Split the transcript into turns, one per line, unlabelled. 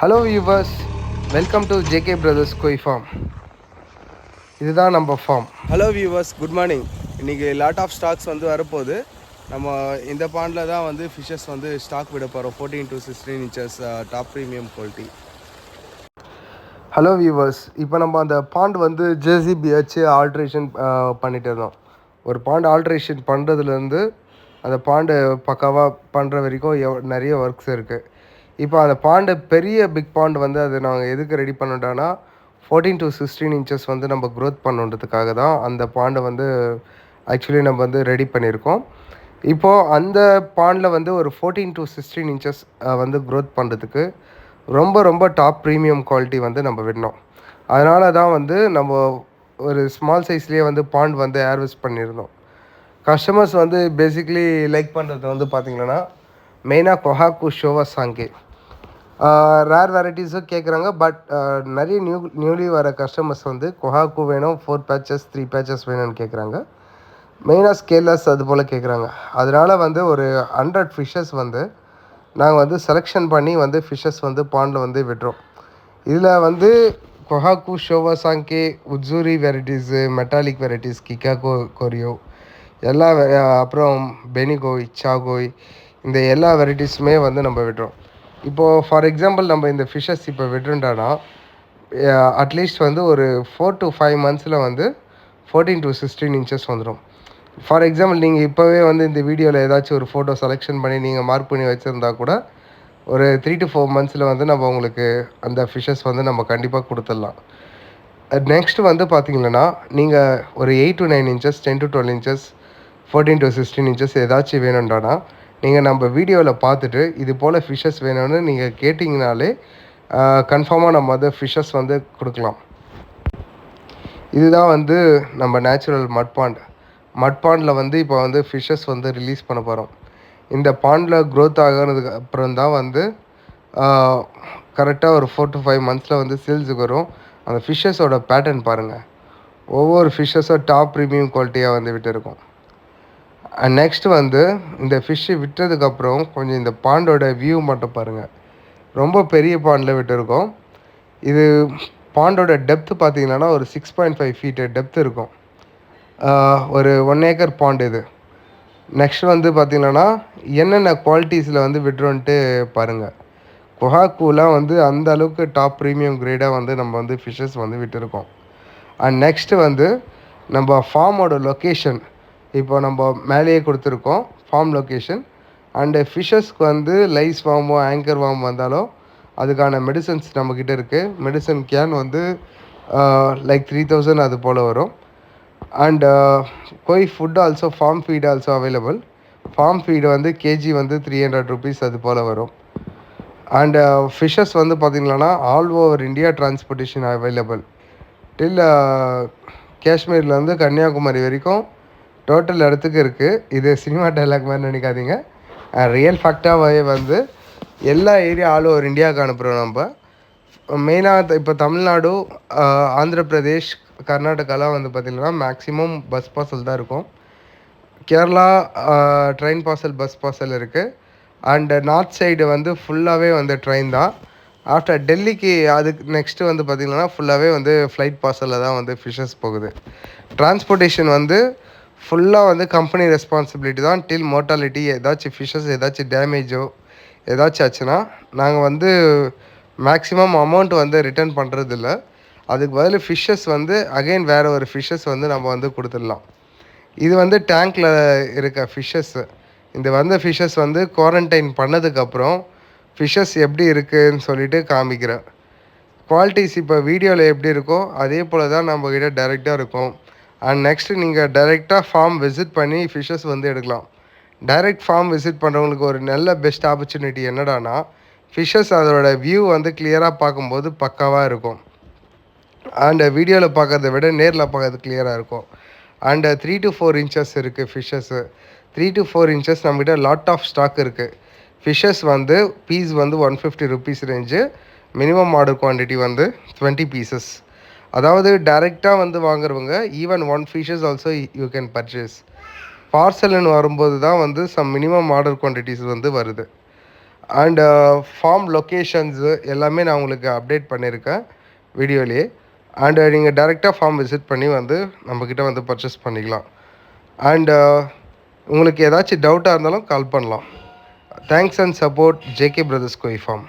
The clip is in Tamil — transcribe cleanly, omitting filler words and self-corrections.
Hello viewers, welcome to JK brothers koi farm. இதுதான் நம்ம farm.
Hello viewers, good morning. இன்றைக்கி லாட் ஆஃப் ஸ்டாக்ஸ் வந்து வரப்போகுது. நம்ம இந்த பாண்டில் தான் வந்து ஃபிஷ்ஷஸ் வந்து ஸ்டாக் விட போகிறோம். 14 to 16 inches top premium quality.
Hello viewers, இப்போ நம்ம அந்த பாண்ட் வந்து ஜேசிபி வச்சு ஆல்ட்ரேஷன் பண்ணிட்டு இருந்தோம். ஒரு பாண்ட் ஆல்ட்ரேஷன் பண்ணுறதுலேருந்து அந்த பாண்டு பக்காவாக பண்ணுற வரைக்கும் நிறைய ஒர்க்ஸ் இருக்குது. இப்போ அந்த பாண்டு பெரிய பிக் பாண்ட் வந்து அது நாங்கள் எதுக்கு ரெடி பண்ணிட்டோன்னா 14 to 16 இன்ச்சஸ் வந்து நம்ம க்ரோத் பண்ணுன்றதுக்காக தான் அந்த பாண்டை வந்து ஆக்சுவலி நம்ம வந்து ரெடி பண்ணியிருக்கோம். இப்போது அந்த பாண்டில் வந்து ஒரு 14 to 16 இன்ச்சஸ் வந்து க்ரோத் பண்ணுறதுக்கு ரொம்ப ரொம்ப டாப் ப்ரீமியம் குவாலிட்டி வந்து நம்ம விடணும். அதனால தான் வந்து நம்ம ஒரு ஸ்மால் சைஸ்லேயே வந்து பாண்ட் வந்து ஏர்வெஸ்ட் பண்ணியிருந்தோம். கஸ்டமர்ஸ் வந்து பேசிக்லி லைக் பண்ணுறது வந்து பார்த்திங்கன்னா மெயினாக கொஹாக்கு ஷோவா சாங்கே ரேர் வெரைட்டிஸும் கேட்குறாங்க. பட் நிறைய நியூலி வர கஸ்டமர்ஸ் வந்து கொஹாக்கு வேணும், 4 பேட்சஸ் 3 பேட்சஸ் வேணும்னு கேட்குறாங்க. மெயினாக ஸ்கேலர்ஸ் அது போல் கேட்குறாங்க. அதனால் வந்து ஒரு 100 ஃபிஷ்ஷஸ் வந்து நாங்கள் வந்து செலெக்ஷன் பண்ணி வந்து ஃபிஷ்ஷஸ் வந்து பாண்டில் வந்து விடுறோம். இதில் வந்து கொஹாக்கு ஷோவா சாங்கே உட்சூரி வெரைட்டிஸு, மெட்டாலிக் வெரைட்டிஸ், கிகாகோ கொரியோ எல்லா அப்புறம் பெனிகோய், சாகோய், இந்த எல்லா வெரைட்டிஸுமே வந்து நம்ம விடுறோம். இப்போது ஃபார் எக்ஸாம்பிள் நம்ம இந்த ஃபிஷ்ஷஸ் இப்போ விட்டுருந்தோன்னா அட்லீஸ்ட் வந்து ஒரு 4 to 5 monthஸில் வந்து 14 to 16 இன்ச்சஸ் வந்துடும். ஃபார் எக்ஸாம்பிள் நீங்கள் இப்போவே வந்து இந்த வீடியோவில் ஏதாச்சும் ஒரு ஃபோட்டோ செலெக்ஷன் பண்ணி நீங்கள் மார்க் பண்ணி வச்சுருந்தா கூட ஒரு 3 to 4 monthஸில் வந்து நம்ம உங்களுக்கு அந்த ஃபிஷ்ஷஸ் வந்து நம்ம கண்டிப்பாக கொடுத்துடலாம். நெக்ஸ்ட் வந்து பார்த்திங்கன்னா நீங்கள் ஒரு 8 to 9 inches, 10 to 12 inches, 14 to 16 inches ஏதாச்சும் வேணும்டானா நீங்கள் நம்ம வீடியோவில் பார்த்துட்டு இது போல் ஃபிஷ்ஷஸ் வேணும்னு நீங்கள் கேட்டிங்கனாலே கன்ஃபார்மாக நம்ம வந்து ஃபிஷ்ஷஸ் வந்து கொடுக்கலாம். இதுதான் வந்து நம்ம நேச்சுரல் மட் பாண்டில் வந்து இப்போ வந்து ஃபிஷ்ஷஸ் வந்து ரிலீஸ் பண்ண போகிறோம். இந்த பாண்டில் க்ரோத் ஆகிறதுக்கு அப்புறம் தான் வந்து கரெக்டாக ஒரு 4 to 5 monthஸில் வந்து சேல்ஸுக்கு வரும். அந்த ஃபிஷ்ஷஸோட பேட்டர்ன் பாருங்கள். ஒவ்வொரு ஃபிஷ்ஷஸும் டாப் ப்ரீமியம் குவாலிட்டியாக வந்து விட்டுருக்கும். நெக்ஸ்ட்டு வந்து இந்த ஃபிஷ்ஷு விட்டதுக்கப்புறம் கொஞ்சம் இந்த பாண்டோட வியூ மட்டும் பாருங்கள். ரொம்ப பெரிய பாண்டில் விட்டுருக்கோம். இது பாண்டோட டெப்த்து பார்த்திங்கன்னா ஒரு 6.5 feet டெப்த் இருக்கும். ஒரு 1 acre பாண்ட் இது. நெக்ஸ்ட் வந்து பார்த்திங்கன்னா என்னென்ன குவாலிட்டிஸில் வந்து விட்றோன்ட்டு பாருங்கள். கொஹாக்குலாம் வந்து அந்த அளவுக்கு டாப் ப்ரீமியம் கிரேடாக வந்து நம்ம வந்து ஃபிஷ்ஷஸ் வந்து விட்டுருக்கோம். நெக்ஸ்ட்டு வந்து நம்ம ஃபார்மோட லொக்கேஷன் இப்போ நம்ம மேலேயே கொடுத்துருக்கோம், ஃபார்ம் லொக்கேஷன். அண்டு ஃபிஷ்ஷஸ்க்கு வந்து லைஸ் வார்மோ ஆங்கர் வார்ம் வந்தாலோ அதுக்கான மெடிசன்ஸ் நம்மக்கிட்ட இருக்குது. மெடிசன் கேன் வந்து லைக் 3000 அது போல் வரும். And koi food also farm feed also available. Farm feed வந்து கேஜி வந்து 300 rupees அது போல் வரும். அண்டு ஃபிஷ்ஷஸ் வந்து பார்த்திங்கன்னா all over India transportation available. Till காஷ்மீர்லேருந்து கன்னியாகுமரி வரைக்கும் டோட்டல் இடத்துக்கு இருக்குது. இது சினிமா டைலாக் மாதிரி நினைக்காதீங்க. ரியல் ஃபேக்டாகவே வந்து எல்லா ஏரியா ஆல் ஓவர் இந்தியாவுக்கு அனுப்புகிறோம். நம்ம மெயினாக இப்போ தமிழ்நாடு, ஆந்திர பிரதேஷ், கர்நாடகாலாம் வந்து பார்த்திங்கன்னா மேக்ஸிமம் பஸ் பார்சல் தான் இருக்கும். Kerala train parcel, bus parcel இருக்குது. அண்டு நார்த் சைடு வந்து ஃபுல்லாகவே வந்து ட்ரெயின் தான். ஆஃப்டர் டெல்லிக்கு அதுக்கு நெக்ஸ்ட்டு வந்து பார்த்திங்கன்னா ஃபுல்லாகவே வந்து ஃப்ளைட் பார்சலில் தான் வந்து ஃபிஷ்ஷஸ் போகுது. டிரான்ஸ்போர்ட்டேஷன் வந்து ஃபுல்லாக வந்து கம்பெனி ரெஸ்பான்சிபிலிட்டி தான். டில் மோர்ட்டாலிட்டி ஏதாச்சும் ஃபிஷ்ஷஸ் ஏதாச்சும் டேமேஜோ ஏதாச்சும் ஆச்சுன்னா நாங்கள் வந்து மேக்ஸிமம் அமௌண்ட் வந்து ரிட்டர்ன் பண்ணுறதில்ல. அதுக்கு பதில் ஃபிஷ்ஷஸ் வந்து அகெயின் வேறு ஒரு ஃபிஷ்ஷஸ் வந்து நம்ம வந்து கொடுத்துடலாம். இது வந்து டேங்க்கில் இருக்க ஃபிஷ்ஷஸ்ஸு. இந்த வந்த ஃபிஷ்ஷஸ் வந்து குவாரண்டைன் பண்ணதுக்கப்புறம் ஃபிஷ்ஷஸ் எப்படி இருக்குதுன்னு சொல்லிட்டு காமிக்கிறேன். குவாலிட்டிஸ் இப்போ வீடியோவில் எப்படி இருக்கோ அதே போல் தான் நம்மக்கிட்ட டைரெக்டாக இருக்கும். அண்ட் நெக்ஸ்ட்டு நீங்கள் டைரெக்டாக ஃபார்ம் விசிட் பண்ணி ஃபிஷ்ஷஸ் வந்து எடுக்கலாம். டைரெக்ட் ஃபார்ம் விசிட் பண்ணுறவங்களுக்கு ஒரு நல்ல பெஸ்ட் ஆப்பர்ச்சுனிட்டி என்னடானா ஃபிஷ்ஷஸ் அதோட வியூ வந்து கிளியராக பார்க்கும்போது பக்காவாக இருக்கும். அண்டு வீடியோவில் பார்க்குறத விட நேரில் பார்க்குறது கிளியராக இருக்கும். அண்டு 3 to 4 inches இருக்குது ஃபிஷ்ஷஸ்ஸு. 3 to 4 inches நம்மகிட்ட லாட் ஆஃப் ஸ்டாக் இருக்குது. ஃபிஷ்ஷஸ் வந்து பீஸ் வந்து 150 rupees range. Minimum order quantity வந்து 20 pieces. அதாவது டைரெக்டாக வந்து வாங்குறவங்க even 1 fishes also you can purchase. பார்சல்னு வரும்போது தான் வந்து சம் மினிமம் ஆர்டர் குவான்டிட்டிஸ் வந்து வருது. அண்டு ஃபார்ம் லொக்கேஷன்ஸு எல்லாமே நான் உங்களுக்கு அப்டேட் பண்ணியிருக்கேன் வீடியோலேயே. அண்டு நீங்கள் டேரெக்டாக ஃபார்ம் விசிட் பண்ணி வந்து நம்மக்கிட்ட வந்து பர்ச்சேஸ் பண்ணிக்கலாம். அண்டு உங்களுக்கு ஏதாச்சும் டவுட்டாக இருந்தாலும் கால் பண்ணலாம். Thanks and support JK brothers கோழி ஃபார்ம்.